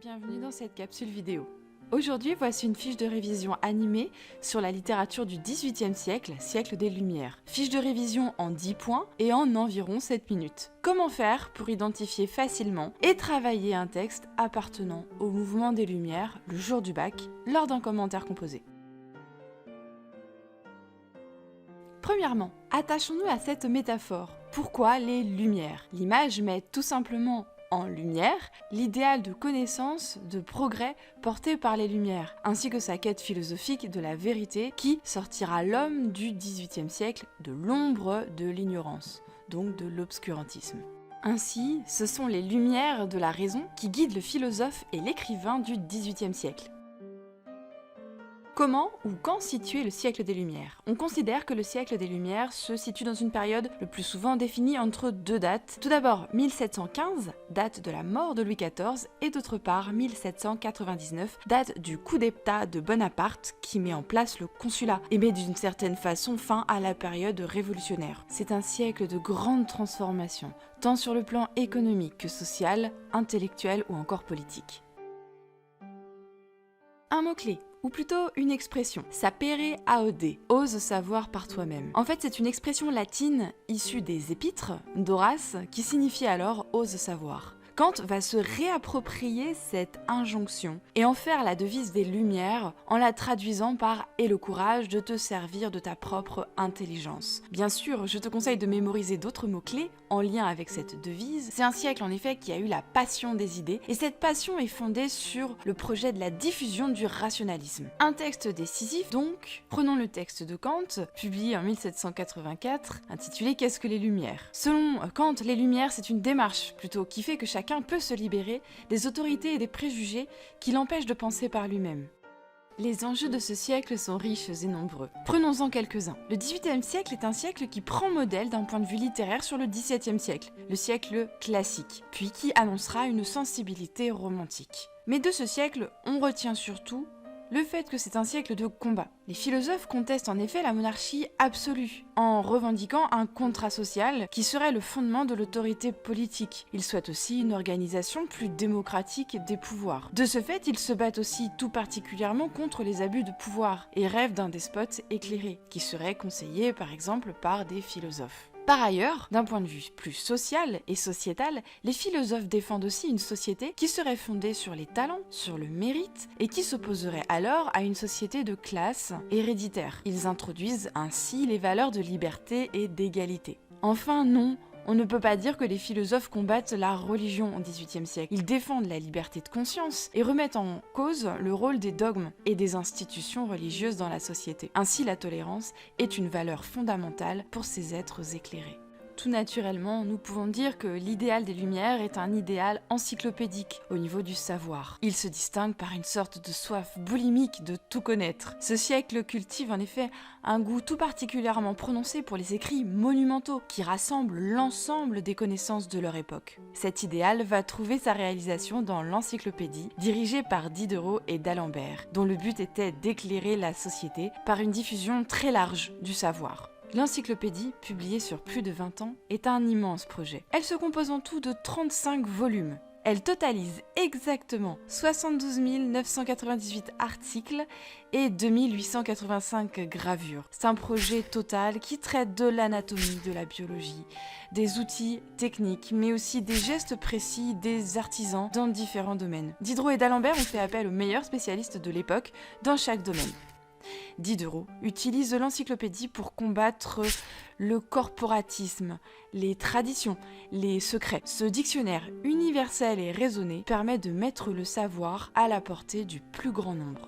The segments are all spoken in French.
bienvenue dans cette capsule vidéo. Aujourd'hui, voici une fiche de révision animée sur la littérature du XVIIIe siècle, siècle des Lumières. Fiche de révision en 10 points et en environ 7 minutes. Comment faire pour identifier facilement et travailler un texte appartenant au mouvement des Lumières le jour du bac, lors d'un commentaire composé. Premièrement, attachons-nous à cette métaphore. Pourquoi les Lumières? L'image met tout simplement en lumière l'idéal de connaissance, de progrès porté par les Lumières, ainsi que sa quête philosophique de la vérité qui sortira l'homme du XVIIIe siècle de l'ombre de l'ignorance, donc de l'obscurantisme. Ainsi, ce sont les Lumières de la raison qui guident le philosophe et l'écrivain du XVIIIe siècle. Comment ou quand situer le siècle des Lumières? On considère que le siècle des Lumières se situe dans une période le plus souvent définie entre deux dates. Tout d'abord 1715, date de la mort de Louis XIV, et d'autre part 1799, date du coup d'État de Bonaparte qui met en place le consulat et met d'une certaine façon fin à la période révolutionnaire. C'est un siècle de grandes transformations, tant sur le plan économique que social, intellectuel ou encore politique. Un mot-clé, ou plutôt une expression, sapere aude, ose savoir par toi-même. En fait, c'est une expression latine issue des épîtres d'Horace qui signifie alors ose savoir. Kant va se réapproprier cette injonction et en faire la devise des Lumières en la traduisant par « aie le courage de te servir de ta propre intelligence ». Bien sûr, je te conseille de mémoriser d'autres mots-clés en lien avec cette devise. C'est un siècle en effet qui a eu la passion des idées et cette passion est fondée sur le projet de la diffusion du rationalisme. Un texte décisif donc, prenons le texte de Kant, publié en 1784, intitulé « Qu'est-ce que les Lumières ?» Selon Kant, les Lumières c'est une démarche plutôt qui fait que chacun peut se libérer des autorités et des préjugés qui l'empêchent de penser par lui-même. Les enjeux de ce siècle sont riches et nombreux. Prenons-en quelques-uns. Le XVIIIe siècle est un siècle qui prend modèle d'un point de vue littéraire sur le XVIIe siècle, le siècle classique, puis qui annoncera une sensibilité romantique. Mais de ce siècle, on retient surtout le fait que c'est un siècle de combat. Les philosophes contestent en effet la monarchie absolue, en revendiquant un contrat social qui serait le fondement de l'autorité politique. Ils souhaitent aussi une organisation plus démocratique des pouvoirs. De ce fait, ils se battent aussi tout particulièrement contre les abus de pouvoir et rêvent d'un despote éclairé, qui serait conseillé par exemple par des philosophes. Par ailleurs, d'un point de vue plus social et sociétal, les philosophes défendent aussi une société qui serait fondée sur les talents, sur le mérite, et qui s'opposerait alors à une société de classe héréditaire. Ils introduisent ainsi les valeurs de liberté et d'égalité. Enfin, non, on ne peut pas dire que les philosophes combattent la religion au XVIIIe siècle. Ils défendent la liberté de conscience et remettent en cause le rôle des dogmes et des institutions religieuses dans la société. Ainsi, la tolérance est une valeur fondamentale pour ces êtres éclairés. Tout naturellement, nous pouvons dire que l'idéal des Lumières est un idéal encyclopédique au niveau du savoir. Il se distingue par une sorte de soif boulimique de tout connaître. Ce siècle cultive en effet un goût tout particulièrement prononcé pour les écrits monumentaux qui rassemblent l'ensemble des connaissances de leur époque. Cet idéal va trouver sa réalisation dans l'encyclopédie dirigée par Diderot et d'Alembert, dont le but était d'éclairer la société par une diffusion très large du savoir. L'encyclopédie, publiée sur plus de 20 ans, est un immense projet. Elle se compose en tout de 35 volumes. Elle totalise exactement 72 998 articles et 2885 gravures. C'est un projet total qui traite de l'anatomie, de la biologie, des outils techniques, mais aussi des gestes précis des artisans dans différents domaines. Diderot et d'Alembert ont fait appel aux meilleurs spécialistes de l'époque dans chaque domaine. Diderot utilise l'encyclopédie pour combattre le corporatisme, les traditions, les secrets. Ce dictionnaire universel et raisonné permet de mettre le savoir à la portée du plus grand nombre.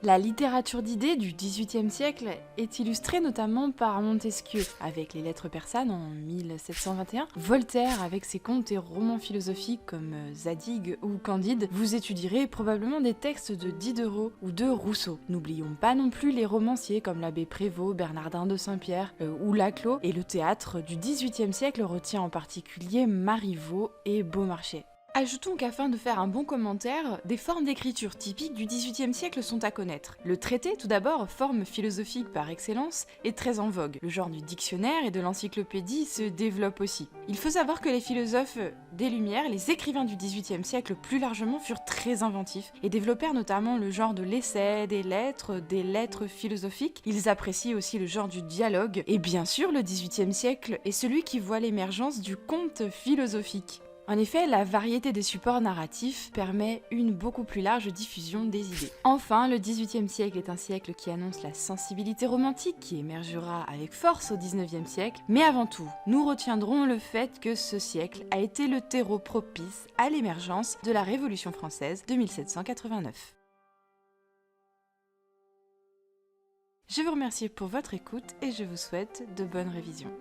La littérature d'idées du XVIIIe siècle est illustrée notamment par Montesquieu avec les lettres persanes en 1721, Voltaire avec ses contes et romans philosophiques comme Zadig ou Candide. Vous étudierez probablement des textes de Diderot ou de Rousseau. N'oublions pas non plus les romanciers comme l'abbé Prévost, Bernardin de Saint-Pierre ou Laclos, et le théâtre du XVIIIe siècle retient en particulier Marivaux et Beaumarchais. Ajoutons qu'afin de faire un bon commentaire, des formes d'écriture typiques du XVIIIe siècle sont à connaître. Le traité, tout d'abord, forme philosophique par excellence, est très en vogue. Le genre du dictionnaire et de l'encyclopédie se développe aussi. Il faut savoir que les philosophes des Lumières, les écrivains du XVIIIe siècle plus largement, furent très inventifs et développèrent notamment le genre de l'essai, des lettres philosophiques. Ils apprécient aussi le genre du dialogue. Et bien sûr, le XVIIIe siècle est celui qui voit l'émergence du conte philosophique. En effet, la variété des supports narratifs permet une beaucoup plus large diffusion des idées. Enfin, le XVIIIe siècle est un siècle qui annonce la sensibilité romantique qui émergera avec force au XIXe siècle, mais avant tout, nous retiendrons le fait que ce siècle a été le terreau propice à l'émergence de la Révolution française de 1789. Je vous remercie pour votre écoute et je vous souhaite de bonnes révisions.